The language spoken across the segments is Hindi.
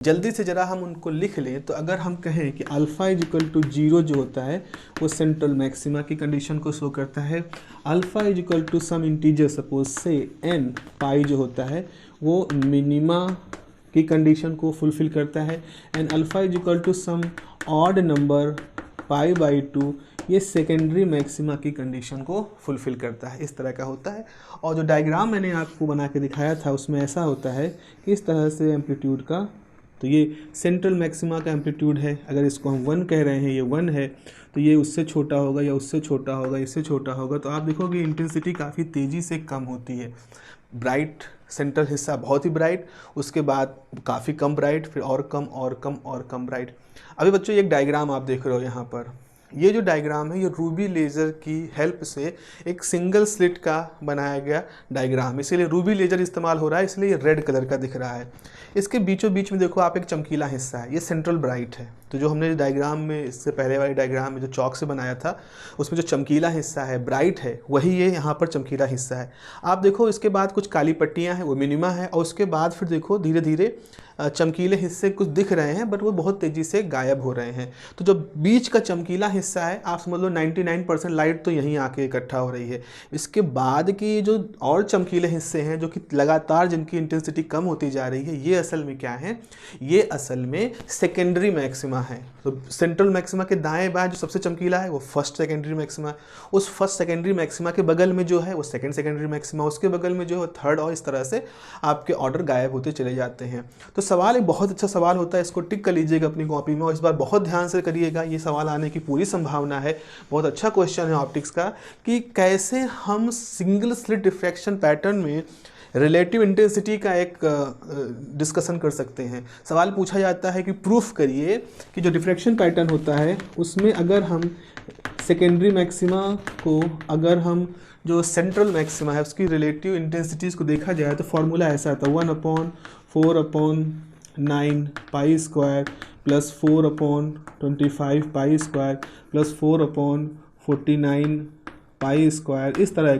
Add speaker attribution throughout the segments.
Speaker 1: जल्दी से ज़रा हम उनको लिख लें। तो अगर हम कहें कि अल्फ़ा इज इक्वल टू 0 जो होता है वो सेंट्रल मैक्सिमा की कंडीशन को शो करता है। Alpha is equal to some integer suppose say n pi जो होता है वो मिनिमा की कंडीशन को फुलफ़िल करता है। And alpha is equal to some odd number pi by 2 ये सेकेंडरी मैक्सिमा की कंडीशन को फुलफ़िल करता है। इस तरह का होता है। और जो डायग्राम मैंने आपको बना के दिखाया था उसमें ऐसा होता है कि इस तरह से एम्पलीट्यूड का, तो ये सेंट्रल मैक्सिमा का एम्पलीट्यूड है। अगर इसको हम 1 कह रहे हैं, ये 1 है, तो ये उससे छोटा होगा या उससे छोटा होगा, इससे छोटा होगा। तो आप देखोगे इंटेंसिटी काफ़ी तेज़ी से कम होती है। ब्राइट सेंट्रल हिस्सा बहुत ही ब्राइट, उसके बाद काफ़ी कम ब्राइट, फिर और कम और कम और कम ब्राइट। अभी बच्चों एक डायग्राम आप देख रहे हो यहाँ पर, ये जो डायग्राम है ये रूबी लेज़र की हेल्प से एक सिंगल स्लिट का बनाया गया डायग्राम, इसीलिए रूबी लेज़र इस्तेमाल हो रहा है, इसलिए ये रेड कलर का दिख रहा है। इसके बीचों बीच में देखो आप एक चमकीला हिस्सा है, ये सेंट्रल ब्राइट है। तो जो हमने डायग्राम में इससे पहले वाले डायग्राम में जो चौक से बनाया था उसमें जो चमकीला हिस्सा है ब्राइट है, वही ये यहाँ पर चमकीला हिस्सा है। आप देखो इसके बाद कुछ काली पट्टियाँ हैं वो मिनिमा है, और उसके बाद फिर देखो धीरे धीरे चमकीले हिस्से कुछ दिख रहे हैं बट वो बहुत तेज़ी से गायब हो रहे हैं। तो जो बीच का चमकीला हिस्सा है आप समझ लो 99% लाइट तो यहीं आके इकट्ठा हो रही है। इसके बाद की जो और चमकीले हिस्से हैं जो कि लगातार जिनकी इंटेंसिटी कम होती जा रही है, ये असल में क्या है, ये असल में सेकेंडरी मैक्सिमा है। तो सेंट्रल मैक्सिमा के दाएं बाएं जो सबसे चमकीला है वो फर्स्ट सेकेंडरी मैक्सिमा है, उस फर्स्ट सेकेंडरी मैक्सिमा के बगल में जो है वो सेकेंड सेकेंडरी मैक्सिमा, उसके बगल में जो है थर्ड, और इस तरह से आपके ऑर्डर गायब होते चले जाते हैं। तो सवाल एक बहुत अच्छा सवाल होता है, इसको टिक कर लीजिएगा अपनी कॉपी में और इस बार बहुत ध्यान से करिएगा, ये सवाल आने की पूरी संभावना है। बहुत अच्छा क्वेश्चन है ऑप्टिक्स का कि कैसे हम सिंगल स्लिट डिफ्रैक्शन पैटर्न में रिलेटिव इंटेंसिटी का एक डिस्कशन कर सकते हैं। सवाल पूछा जाता है कि प्रूफ करिए कि जो डिफ्रैक्शन पैटर्न होता है उसमें अगर हम सेकेंडरी मैक्सिमा को, अगर हम जो सेंट्रल मैक्सिमा है उसकी रिलेटिव इंटेंसिटीज़ को देखा जाए तो फॉर्मूला ऐसा आता है 1/4/9 pi square plus 4/25 pi square plus 4/49 pi square. इस तरह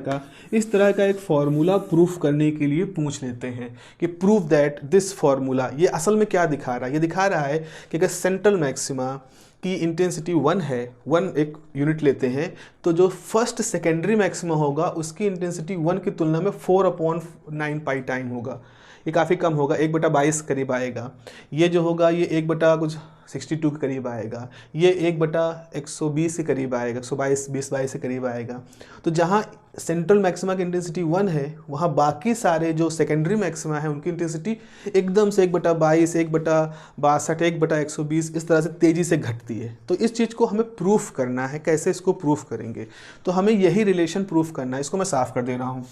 Speaker 1: का एक फार्मूला प्रूफ करने के लिए पूछ लेते हैं कि प्रूफ दैट दिस फार्मूला। ये असल में क्या दिखा रहा है, ये दिखा रहा है कि अगर सेंट्रल मैक्सिमा की इंटेंसिटी 1 है, 1 एक यूनिट लेते हैं, तो जो फर्स्ट सेकेंडरी मैक्सिमा होगा उसकी इंटेंसिटी 1 की तुलना में 4/9 पाई टाइम होगा। ये काफ़ी कम होगा, 1/22 करीब आएगा। ये जो होगा ये 1/62 के करीब आएगा, ये 1/120 के करीब आएगा, 122 के करीब आएगा। तो जहाँ सेंट्रल मैक्सिमा की इंटेंसिटी 1 है वहाँ बाकी सारे जो सेकेंडरी मैक्सिमा है उनकी इंटेंसिटी एकदम से 1/22, 1/62, 1/120 इस तरह से तेज़ी से घटती है। तो इस चीज़ को हमें प्रूफ करना है। कैसे इसको प्रूफ करेंगे, तो हमें यही रिलेशन प्रूफ करना है। इसको मैं साफ कर दे रहा हूँ।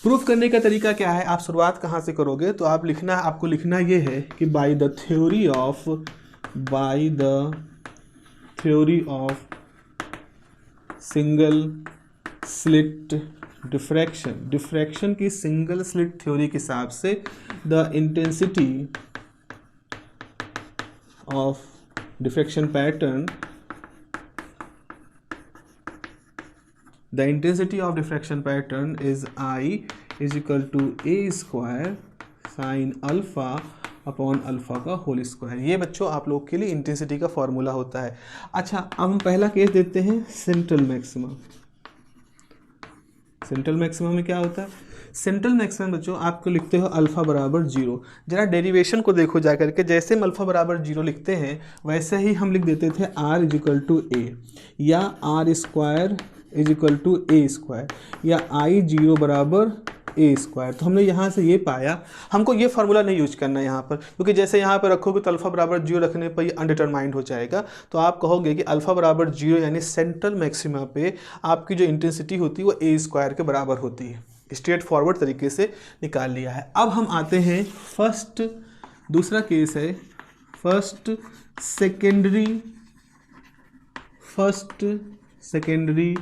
Speaker 1: प्रूफ करने का तरीका क्या है, आप शुरुआत कहाँ से करोगे, तो आपको लिखना ये है कि by the theory of single slit diffraction की सिंगल स्लिट थ्योरी के हिसाब से the intensity of diffraction pattern is I is equal to a square sin alpha upon alpha का होल स्क्वायर। ये बच्चों आप लोग के लिए इंटेंसिटी का फॉर्मूला होता है। अच्छा, अब हम पहला केस देते हैं सेंट्रल मैक्सिमा। सेंट्रल मैक्सिमा में क्या होता है, सेंट्रल मैक्सिमम बच्चों आपको लिखते हो अल्फ़ा बराबर 0। जरा डेरिवेशन को देखो जा करके, जैसे हम अल्फ़ा बराबर 0 लिखते हैं वैसे ही हम लिख देते थे r is equal to a, या r square is equal to a square, या I0 बराबर ए स्क्वायर। तो हमने यहाँ से ये पाया, हमको ये फार्मूला नहीं यूज करना है यहाँ पर, क्योंकि जैसे यहाँ पर रखोगे तो अल्फ़ा बराबर 0 रखने पर ये अनडिटरमाइंड हो जाएगा। तो आप कहोगे कि अल्फ़ा बराबर 0 यानी सेंट्रल मैक्सिमा पे आपकी जो इंटेंसिटी होती है वो ए स्क्वायर के बराबर होती है। स्ट्रेट फॉरवर्ड तरीके से निकाल लिया है। अब हम आते हैं दूसरा केस है फर्स्ट सेकेंडरी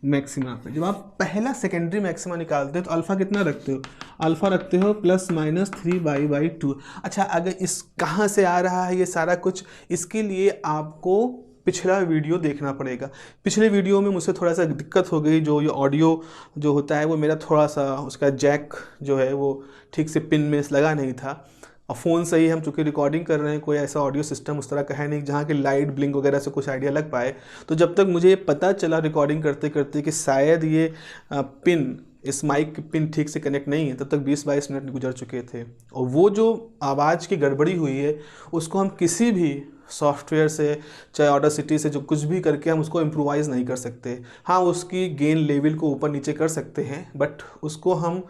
Speaker 1: मैक्सिमा पे। जब आप पहला सेकेंडरी मैक्सिमा निकालते हो तो अल्फ़ा कितना रखते हो, अल्फ़ा रखते हो +-3/2। अच्छा, अगर इस कहाँ से आ रहा है ये सारा कुछ, इसके लिए आपको पिछला वीडियो देखना पड़ेगा। पिछले वीडियो में मुझसे थोड़ा सा दिक्कत हो गई, जो ये ऑडियो जो होता है वो मेरा थोड़ा सा उसका जैक जो है वो ठीक से पिन में लगा नहीं था, और फ़ोन से ही हम चूँकि रिकॉर्डिंग कर रहे हैं, कोई ऐसा ऑडियो सिस्टम उस तरह का है नहीं जहाँ की लाइट ब्लिंक वगैरह से कुछ आइडिया लग पाए। तो जब तक मुझे ये पता चला रिकॉर्डिंग करते करते कि शायद ये पिन, इस माइक की पिन ठीक से कनेक्ट नहीं है, तब तक 20-22 मिनट गुजर चुके थे। और वो जो आवाज़ की गड़बड़ी हुई है उसको हम किसी भी सॉफ्टवेयर से, चाहे ऑडासिटी से, जो कुछ भी करके हम उसको इम्प्रोवाइज़ नहीं कर सकते। हाँ, उसकी गेन लेवल को ऊपर नीचे कर सकते हैं, बट उसको हम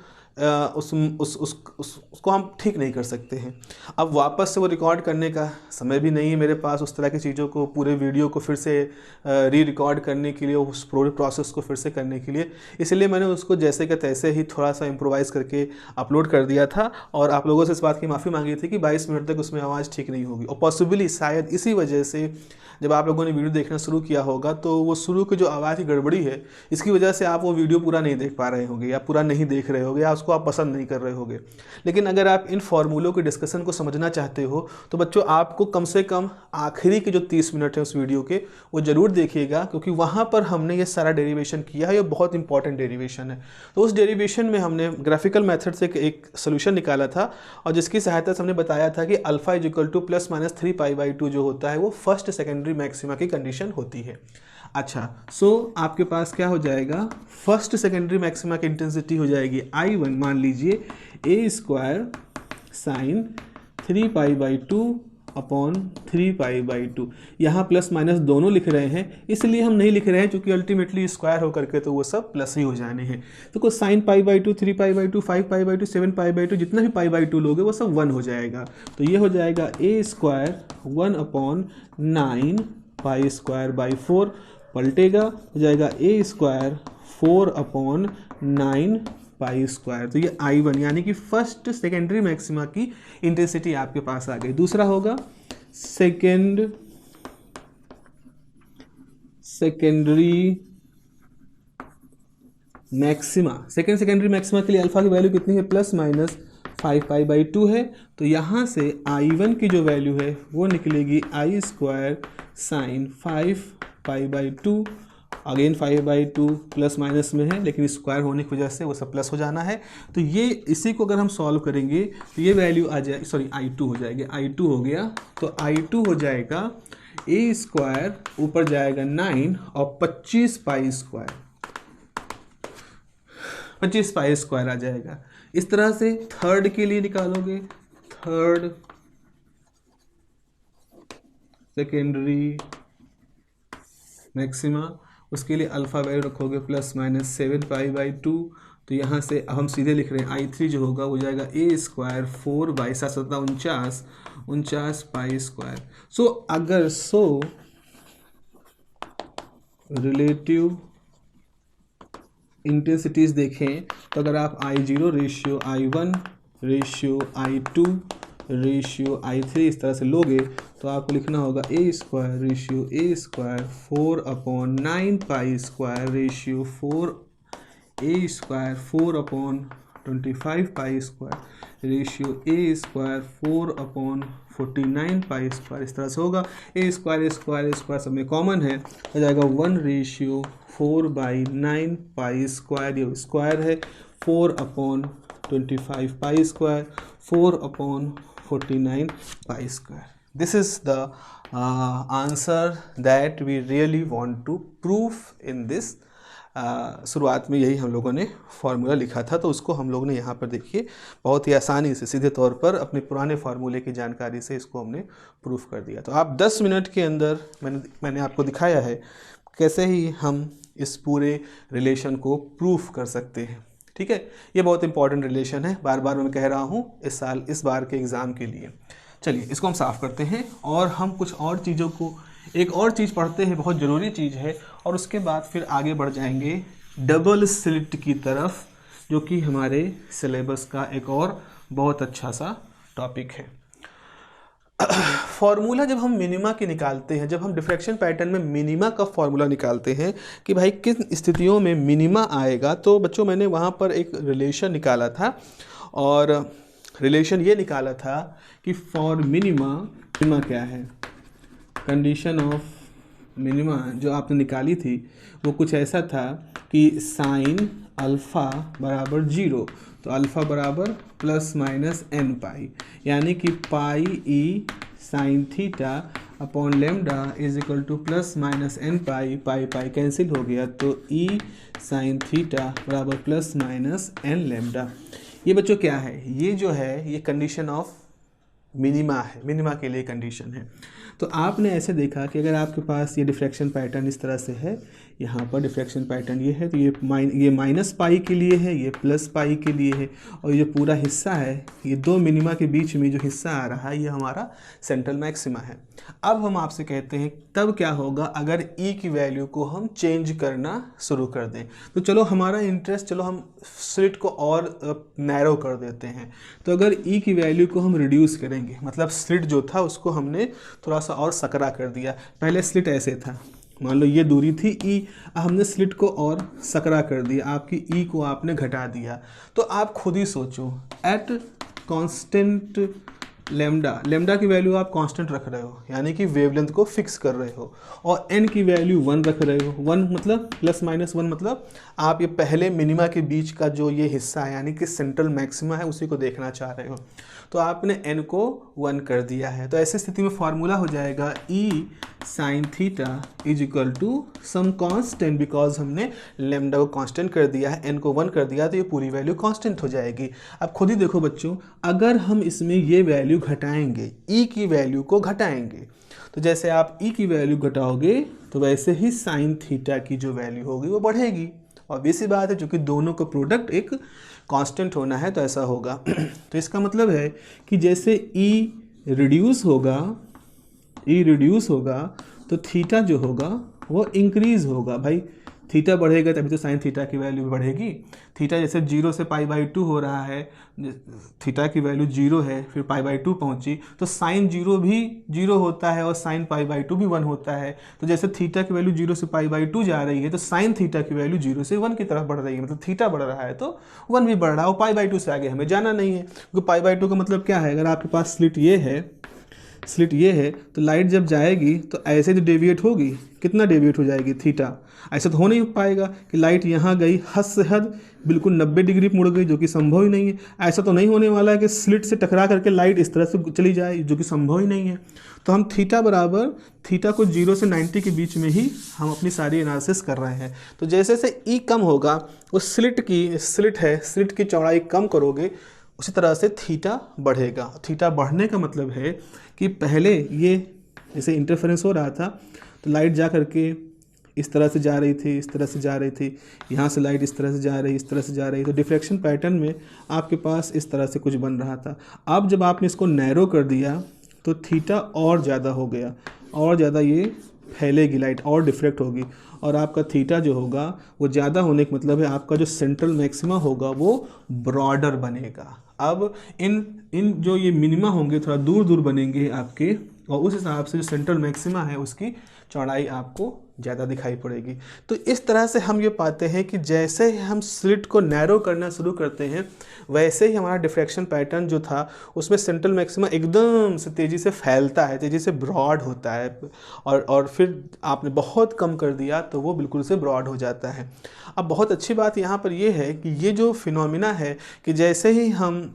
Speaker 1: उसको हम ठीक नहीं कर सकते हैं। अब वापस से वो रिकॉर्ड करने का समय भी नहीं है मेरे पास, उस तरह की चीज़ों को, पूरे वीडियो को फिर से री रिकॉर्ड करने के लिए, उस पूरे प्रोसेस को फिर से करने के लिए। इसलिए मैंने उसको जैसे का तैसे ही थोड़ा सा इम्प्रोवाइज़ करके अपलोड कर दिया था, और आप लोगों से इस बात की माफ़ी मांगी थी कि 22 मिनट तक उसमें आवाज़ ठीक नहीं होगी। और पॉसिबली शायद इसी वजह से जब आप लोगों ने वीडियो देखना शुरू किया होगा तो वो शुरू की जो आवाज़ की गड़बड़ी है, इसकी वजह से आप वो वीडियो पूरा नहीं देख पा रहे होंगे, या पूरा नहीं देख रहे होंगे, या उसको आप पसंद नहीं कर रहे होंगे। लेकिन अगर आप इन फार्मूलों के डिस्कशन को समझना चाहते हो तो बच्चों आपको कम से कम आखिरी के जो 30 मिनट हैं उस वीडियो के, वो ज़रूर देखिएगा, क्योंकि वहाँ पर हमने ये सारा डेरिवेशन किया है। ये बहुत इंपॉर्टेंट डेरिवेशन है। तो उस डेरिवेशन में हमने ग्राफिकल मेथड से एक सोल्यूशन निकाला था, और जिसकी सहायता से हमने बताया था कि अल्फा इज इक्वल टू +-3π/2 जो होता है वो फर्स्ट सेकेंडरी मैक्सिमा की कंडीशन होती है। अच्छा, सो आपके पास क्या हो जाएगा, फर्स्ट सेकेंडरी मैक्सिमा की इंटेंसिटी हो जाएगी I1, मान लीजिए a² sin 3π/2 अपॉन 3π/2। यहाँ प्लस माइनस दोनों लिख रहे हैं, इसलिए हम नहीं लिख रहे हैं क्योंकि अल्टीमेटली स्क्वायर होकर के तो वो सब प्लस ही हो जाने हैं। तो कुछ sin π/2, 3π/2, 5π/2, 7π/2, जितना भी π/2 लोगे वो सब 1 हो जाएगा। तो ये हो जाएगा a² 1/9π²/4, पलटेगा, हो जाएगा a² 4/9π²। तो ये I1 यानी कि फर्स्ट सेकेंडरी मैक्सिमा की इंटेंसिटी आपके पास आ गई। दूसरा होगा सेकेंडरी मैक्सिमा। सेकेंडरी मैक्सिमा के लिए अल्फा की वैल्यू कितनी है, +-5π/2 है। तो यहाँ से I1 की जो वैल्यू है वो निकलेगी I² sin 5π/2, again 5/2 plus minus में है, लेकिन स्क्वायर होने की वजह से वो सब प्लस हो जाना है। तो ये इसी को अगर हम सॉल्व करेंगे तो ये वैल्यू आ जाए, सॉरी I2 हो जाएगी, I2 हो गया। तो I2 हो जाएगा a² ऊपर जाएगा 9 और 25π², 25π² आ जाएगा। इस तरह से थर्ड के लिए निकालोगे, थर्ड सेकेंडरी मैक्सिमा, उसके लिए अल्फा वैल्यू रखोगे +-7π/2। तो यहाँ से हम सीधे लिख रहे हैं I3 जो होगा वो जाएगा a² 4/7 49π²। सो रिलेटिव इंटेंसिटीज़ देखें तो अगर आप I0 ratio I1 ratio I2 ratio I3 इस तरह से लोगे तो आपको लिखना होगा a² ratio a² 4/9π² ratio 4a² 4/25π² ratio a² 4/49π²। इस तरह से होगा a² सब में कॉमन है, हो जाएगा 1/4/9π², ये स्क्वायर है, 4/25π², 4/49π²। This is the answer that we really want to prove in this। शुरुआत में यही हम लोगों ने फार्मूला लिखा था, तो उसको हम लोगों ने यहाँ पर देखिए बहुत ही आसानी से सीधे तौर पर अपने पुराने फार्मूले की जानकारी से इसको हमने प्रूफ कर दिया। तो आप 10 मिनट के अंदर मैंने आपको दिखाया है कैसे ही हम इस पूरे रिलेशन को प्रूफ कर सकते हैं। ठीक है, ये बहुत इंपॉर्टेंट रिलेशन है, बार बार मैं कह रहा हूँ इस बार के एग्ज़ाम के लिए। चलिए इसको हम साफ़ करते हैं और हम कुछ और चीज़ों को, एक और चीज़ पढ़ते हैं, बहुत ज़रूरी चीज़ है, और उसके बाद फिर आगे बढ़ जाएंगे डबल स्लिट की तरफ, जो कि हमारे सिलेबस का एक और बहुत अच्छा सा टॉपिक है। फॉर्मूला जब हम मिनिमा की निकालते हैं, जब हम डिफ्रैक्शन पैटर्न में मिनिमा का फॉर्मूला निकालते हैं कि भाई किन स्थितियों में मिनिमा आएगा, तो बच्चों मैंने वहाँ पर एक रिलेशन निकाला था, और रिलेशन ये निकाला था कि फॉर मिनिमा क्या है, कंडीशन ऑफ मिनिमा जो आपने निकाली थी वो कुछ ऐसा था कि साइन अल्फ़ा बराबर 0, तो अल्फ़ा बराबर प्लस माइनस एन पाई, यानी कि pi e sine theta upon lambda is equal to plus minus N pi, pi pi cancel हो गया, तो ई साइन थीटा बराबर प्लस माइनस एन लेमडा। ये बच्चों क्या है, ये जो है ये कंडीशन ऑफ मिनिमा है, मिनिमा के लिए कंडीशन है। तो आपने ऐसे देखा कि अगर आपके पास ये डिफ्रैक्शन पैटर्न इस तरह से है, यहाँ पर डिफ्रैक्शन पैटर्न ये है, तो ये माइनस पाई के लिए है, ये प्लस पाई के लिए है, और ये पूरा हिस्सा है, ये दो मिनिमा के बीच में जो हिस्सा आ रहा है ये हमारा सेंट्रल मैक्सिमा है। अब हम आपसे कहते हैं तब क्या होगा अगर ई की वैल्यू को हम चेंज करना शुरू कर दें। तो चलो हमारा इंटरेस्ट, चलो हम स्लिट को और नैरो कर देते हैं। तो अगर ई की वैल्यू को हम रिड्यूस करेंगे, मतलब स्लिट जो था उसको हमने थोड़ा सा और सकरा कर दिया। पहले स्लिट ऐसे था, मान लो ये दूरी थी ई, हमने स्लिट को और सकरा कर दिया, आपकी ई को आपने घटा दिया। तो आप खुद ही सोचो, एट कांस्टेंट लेमडा की वैल्यू आप कांस्टेंट रख रहे हो, यानी कि वेवलेंथ को फिक्स कर रहे हो, और एन की वैल्यू 1 रख रहे हो। 1 मतलब प्लस माइनस 1 मतलब आप ये पहले मिनिमा के बीच का जो ये हिस्सा है यानी कि सेंट्रल मैक्सिमा है उसी को देखना चाह रहे हो। तो आपने एन को 1 कर दिया है। तो ऐसी स्थिति में फार्मूला हो जाएगा e sine theta is equal to some constant, because हमने लेमडा को कांस्टेंट कर दिया है, एन को 1 कर दिया, तो ये पूरी वैल्यू कांस्टेंट हो जाएगी। अब खुद ही देखो बच्चों, अगर हम इसमें ये वैल्यू घटाएंगे, ई की वैल्यू को घटाएंगे, तो जैसे आप ई की वैल्यू घटाओगे तो वैसे ही साइन थीटा की जो वैल्यू होगी वो बढ़ेगी। ऑब्वियस सी बात है, क्योंकि दोनों का प्रोडक्ट एक कांस्टेंट होना है तो ऐसा होगा। तो इसका मतलब है कि जैसे ई रिड्यूस होगा तो थीटा जो होगा वो इंक्रीज होगा। भाई थीटा बढ़ेगा तभी तो साइन थीटा की वैल्यू भी बढ़ेगी। थीटा जैसे 0 से π/2 हो रहा है, थीटा की वैल्यू 0 है, फिर π/2 पहुंची, तो साइन 0 भी 0 होता है और साइन π/2 भी 1 होता है। तो जैसे थीटा की वैल्यू 0 से π/2 जा रही है, तो साइन थीटा की वैल्यू 0 से 1 की तरफ बढ़ रही है, मतलब थीटा बढ़ रहा है तो 1 भी बढ़ रहा है, और π/2 से आगे हमें जाना नहीं है, क्योंकि π/2 का मतलब क्या है, अगर आपके पास स्लिट ये है तो लाइट जब जाएगी तो ऐसे जो डेविएट होगी, कितना डेविएट हो जाएगी, थीटा। ऐसा तो हो नहीं पाएगा कि लाइट यहाँ गई, हद से हद बिल्कुल 90 डिग्री मुड़ गई, जो कि संभव ही नहीं है। ऐसा तो नहीं होने वाला है कि स्लिट से टकरा करके लाइट इस तरह से चली जाए, जो कि संभव ही नहीं है। तो हम थीटा को 0 से 90 के बीच में ही हम अपनी सारी एनालिसिस कर रहे हैं। तो जैसे जैसे ई कम होगा, उस स्लिट की चौड़ाई कम करोगे, उसी तरह से थीटा बढ़ेगा। थीटा बढ़ने का मतलब है कि पहले ये जैसे इंटरफेरेंस हो रहा था, तो लाइट जा करके इस तरह से जा रही थी, इस तरह से जा रही थी, यहाँ से लाइट इस तरह से जा रही, इस तरह से जा रही, तो डिफ्रैक्शन पैटर्न में आपके पास इस तरह से कुछ बन रहा था। अब जब आपने इसको नैरो कर दिया तो थीटा और ज़्यादा हो गया, और ज़्यादा ये फैलेगी लाइट और डिफ्रैक्ट होगी, और आपका थीटा जो होगा वो ज़्यादा होने का मतलब है आपका जो सेंट्रल मैक्सिमा होगा वो ब्रॉडर बनेगा। अब इन जो ये मिनिमा होंगे थोड़ा दूर दूर बनेंगे आपके, और उस हिसाब से जो सेंट्रल मैक्सिमा है उसकी चौड़ाई आपको ज़्यादा दिखाई पड़ेगी। तो इस तरह से हम ये पाते हैं कि जैसे ही हम स्लिट को नैरो करना शुरू करते हैं, वैसे ही हमारा डिफ्रैक्शन पैटर्न जो था उसमें सेंट्रल मैक्सिमा एकदम से तेज़ी से फैलता है, तेज़ी से ब्रॉड होता है, और फिर आपने बहुत कम कर दिया तो वो बिल्कुल से ब्रॉड हो जाता है। अब बहुत अच्छी बात यहाँ पर ये है कि ये जो फिनोमिना है कि जैसे ही हम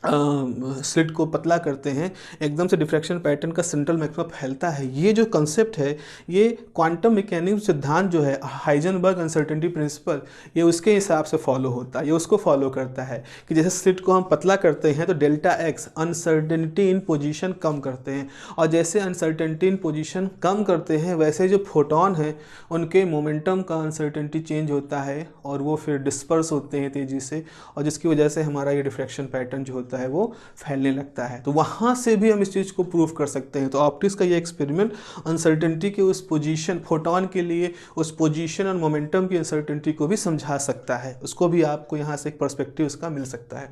Speaker 1: स्लिट को पतला करते हैं, एकदम से डिफ्रैक्शन पैटर्न का सेंट्रल मैक्सिमा फैलता है। ये जो कंसेप्ट है, ये क्वांटम मैकेनिक्स सिद्धांत जो है, हाइजेनबर्ग अनसर्टेनिटी प्रिंसिपल, ये उसके हिसाब से फॉलो होता है, ये उसको फॉलो करता है कि जैसे स्लिट को हम पतला करते हैं तो delta X uncertainty in position कम करते हैं, और जैसे अनसर्टेनिटी इन पोजीशन कम करते हैं वैसे जो फोटोन हैं उनके मोमेंटम का अनसर्टेनिटी चेंज होता है और वो फिर डिस्पर्स होते हैं तेज़ी से, और जिसकी वजह से हमारा ये डिफ्रैक्शन पैटर्न जो होता है वो फैलने लगता है। तो वहाँ से भी हम इस चीज़ को प्रूव कर सकते हैं। तो ऑप्टिक्स का ये एक्सपेरिमेंट अनसर्टेनिटी के उस पोजीशन, फोटोन के लिए उस पोजीशन और मोमेंटम की अनसर्टेनिटी को भी समझा सकता है, उसको भी आपको यहाँ से एक पर्सपेक्टिव उसका मिल सकता है।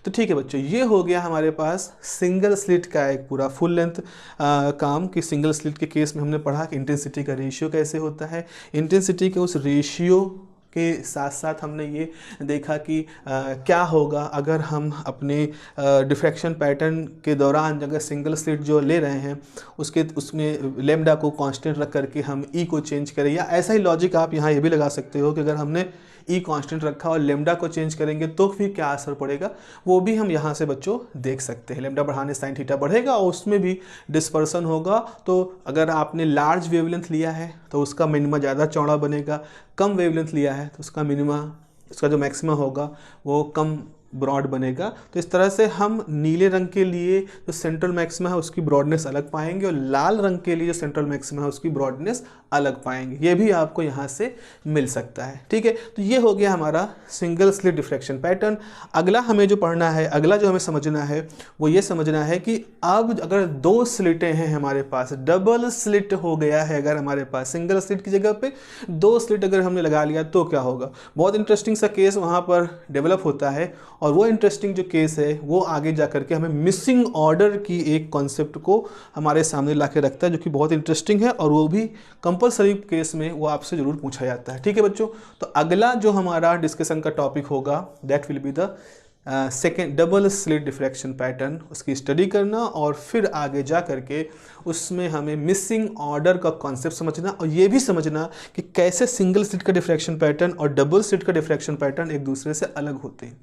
Speaker 1: तो ठीक है बच्चों, ये हो गया हमारे पास सिंगल स्लिट का एक पूरा फुल लेंथ काम कि सिंगल स्लिट के केस में हमने पढ़ा कि इंटेंसिटी का रेशियो कैसे होता है, इंटेंसिटी के उस रेशियो के साथ साथ हमने ये देखा कि क्या होगा अगर हम अपने डिफ्रैक्शन पैटर्न के दौरान अगर सिंगल स्लिट जो ले रहे हैं उसमें लेमडा को कांस्टेंट रख करके हम ई को चेंज करें, या ऐसा ही लॉजिक आप यहाँ ये भी लगा सकते हो कि अगर हमने ई कांस्टेंट रखा और लेमडा को चेंज करेंगे तो फिर क्या असर पड़ेगा, वो भी हम यहाँ से बच्चों देख सकते हैं। लेमडा बढ़ाने साइन थीटा बढ़ेगा और उसमें भी डिस्पर्सन होगा। तो अगर आपने लार्ज वेवलेंथ लिया है तो उसका मिनिमा ज़्यादा चौड़ा बनेगा, कम वेवलेंथ लिया है तो उसका मिनिमा, उसका जो मैक्सिमा होगा वो कम ब्रॉड बनेगा। तो इस तरह से हम नीले रंग के लिए जो सेंट्रल मैक्सिमा है उसकी ब्रॉडनेस अलग पाएंगे और लाल रंग के लिए जो सेंट्रल मैक्सिमा है उसकी ब्रॉडनेस अलग पाएंगे। ये भी आपको यहाँ से मिल सकता है, ठीक है। तो ये हो गया हमारा सिंगल स्लिट डिफ्रैक्शन पैटर्न। अगला हमें जो पढ़ना है, अगला जो हमें समझना है वो ये समझना है कि अब अगर दो स्लिटें हैं हमारे पास, डबल स्लिट हो गया है अगर हमारे पास, सिंगल स्लिट की जगह पे दो स्लिट अगर हमने लगा लिया तो क्या होगा। बहुत इंटरेस्टिंग सा केस वहाँ पर डेवलप होता है और वो इंटरेस्टिंग जो केस है वो आगे जा करके हमें मिसिंग ऑर्डर की एक कॉन्सेप्ट को हमारे सामने ला के रखता है, जो कि बहुत इंटरेस्टिंग है और वो भी कंपलसरी केस में वो आपसे ज़रूर पूछा जाता है, ठीक है बच्चों। तो अगला जो हमारा डिस्कशन का टॉपिक होगा that will be the second double slit diffraction pattern, उसकी स्टडी करना और फिर आगे जा करके उसमें हमें मिसिंग ऑर्डर का कॉन्सेप्ट समझना और ये भी समझना कि कैसे सिंगल स्लिट का डिफ्रैक्शन पैटर्न और डबल स्लिट का डिफ्रैक्शन पैटर्न एक दूसरे से अलग होते हैं।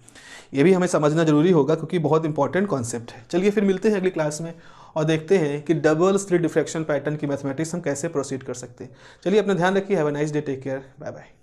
Speaker 1: ये भी हमें समझना जरूरी होगा क्योंकि बहुत इंपॉर्टेंट कॉन्सेप्ट है। चलिए फिर मिलते हैं अगली क्लास में और देखते हैं कि डबल स्लिट डिफ्रैक्शन पैटर्न की मैथमेटिक्स हम कैसे प्रोसीड कर सकते हैं। चलिए अपना ध्यान रखिए। Have a nice day, take care, bye bye.